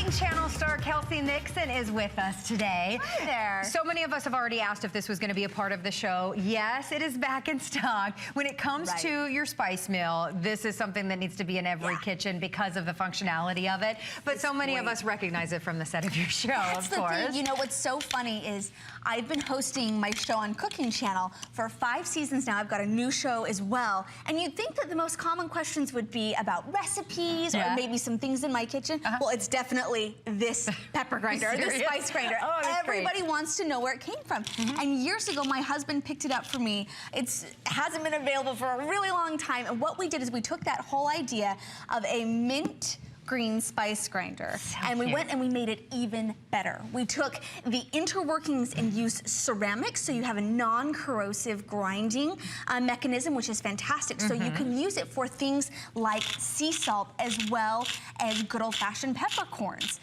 Cooking Channel star Kelsey Nixon is with us today. Hi there. So many of us have already asked if this was going to be a part of the show. Yes, it is back in stock. When it comes to your spice mill, this is something that needs to be in every kitchen because of the functionality of it. But so many of us recognize it from the set of your show, That's of course. the thing. You know, what's so funny is I've been hosting my show on Cooking Channel for 5 seasons now. I've got a new show as well. And you'd think that the most common questions would be about recipes or maybe some things in my kitchen. Well, it's definitely this pepper grinder, or this spice grinder. Oh, everybody wants to know where it came from. And years ago, my husband picked it up for me. It hasn't been available for a really long time. And what we did is we took that whole idea of a mint green spice grinder and we went and we made it even better. We took the interworkings and used ceramics, so you have a non-corrosive grinding mechanism, which is fantastic. So you can use it for things like sea salt as well as good old-fashioned peppercorns.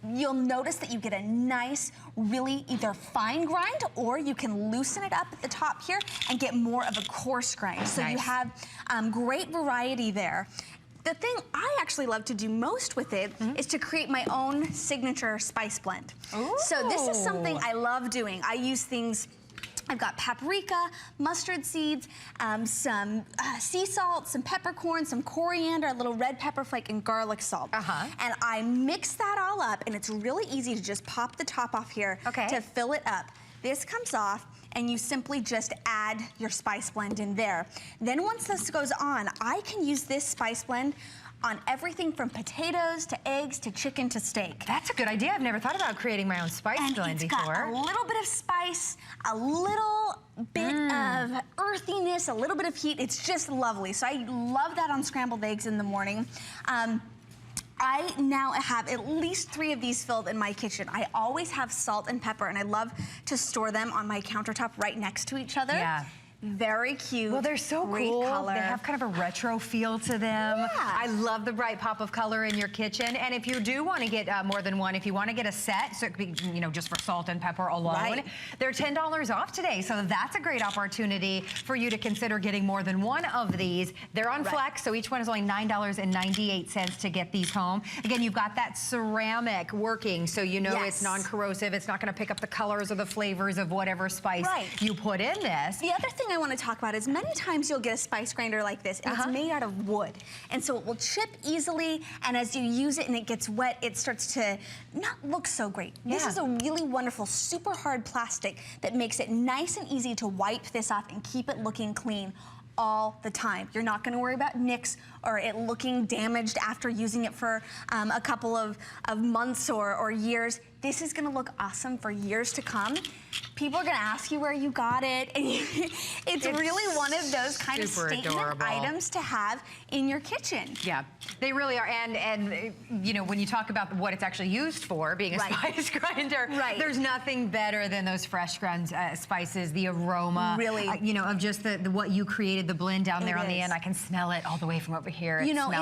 You'll notice that you get a nice, really either fine grind, or you can loosen it up at the top here and get more of a coarse grind. So you have great variety there. The thing I actually love to do most with it is to create my own signature spice blend. Ooh. So this is something I love doing. I use things, I've got paprika, mustard seeds, some sea salt, some peppercorn, some coriander, a little red pepper flake, and garlic salt. And I mix that all up, and it's really easy to just pop the top off here to fill it up. This comes off, and you simply just add your spice blend in there. Then once this goes on, I can use this spice blend on everything from potatoes to eggs to chicken to steak. That's a good idea. I've never thought about creating my own spice blend before. It's got a little bit of spice, a little bit of earthiness, a little bit of heat. It's just lovely. So I love that on scrambled eggs in the morning. I now have at least 3 of these filled in my kitchen. I always have salt and pepper, and I love to store them on my countertop right next to each other. Yeah. Very cute. Well, they're so cool. Color. They have kind of a retro feel to them. Yeah. I love the bright pop of color in your kitchen. And if you do want to get more than one, if you want to get a set, so it could be, you know, just for salt and pepper alone, they're $10 off today. So that's a great opportunity for you to consider getting more than one of these. They're on Flex, so each one is only $9.98 to get these home. Again, you've got that ceramic working, so you know it's non-corrosive. It's not going to pick up the colors or the flavors of whatever spice you put in this. The other thing I want to talk about is many times you'll get a spice grinder like this, and it's made out of wood, and so it will chip easily, and as you use it and it gets wet, it starts to not look so great. This is a really wonderful, super hard plastic that makes it nice and easy to wipe this off and keep it looking clean all the time. You're not going to worry about nicks or it looking damaged after using it for a couple of months or years. This is going to look awesome for years to come. People are going to ask you where you got it, and it's really one of those kind of statement items to have in your kitchen. Yeah, they really are. And you know, when you talk about what it's actually used for, being a spice grinder, there's nothing better than those fresh ground spices, the aroma, you know, of just the what you created, the blend down there on the end. I can smell it all the way from over here. You know,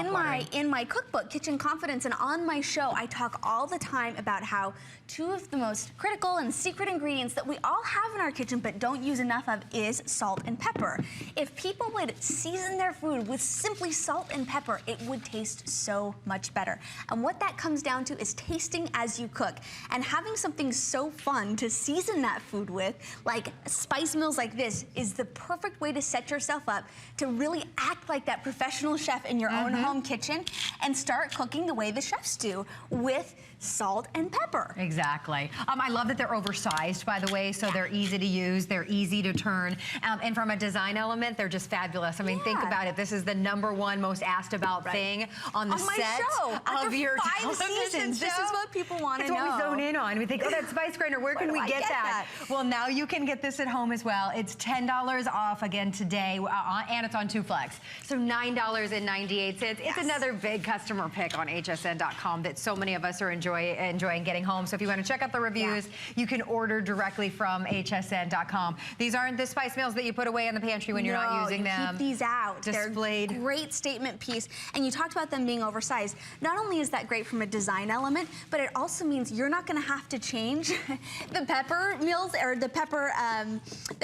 in my cookbook, Kitchen Confidence, and on my show, I talk all the time about how 2 of the most critical and secret ingredients that we all have in our kitchen but don't use enough of is salt and pepper. If people would season their food with simply salt and pepper, it would taste so much better. And what that comes down to is tasting as you cook, and having something so fun to season that food with, like spice mills like this, is the perfect way to set yourself up to really act like that professional chef in your own home kitchen and start cooking the way the chefs do, with salt and pepper. Exactly. I love that they're oversized, by the way, so they're easy to use, they're easy to turn, and from a design element, they're just fabulous. I mean, think about it. This is the #1 most asked about thing on the set of your television show. This is what people want to know. It's what we zone in on. We think, oh, that spice grinder, where can we get that? Well, now you can get this at home as well. It's $10 off again today, and it's on 2 Flex. So $9.98. It's another big customer pick on hsn.com that so many of us are enjoying getting home. So if you want to check out the reviews, you can order directly from hsn.com. These aren't the spice mills that you put away in the pantry when you're not using them. Keep these out. Displayed. They're a great statement piece. And you talked about them being oversized. Not only is that great from a design element, but it also means you're not going to have to change the pepper mills or the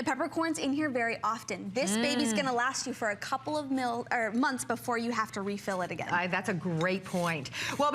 peppercorns in here very often. This baby's going to last you for a couple of months before you have to refill it again. That's a great point. Well,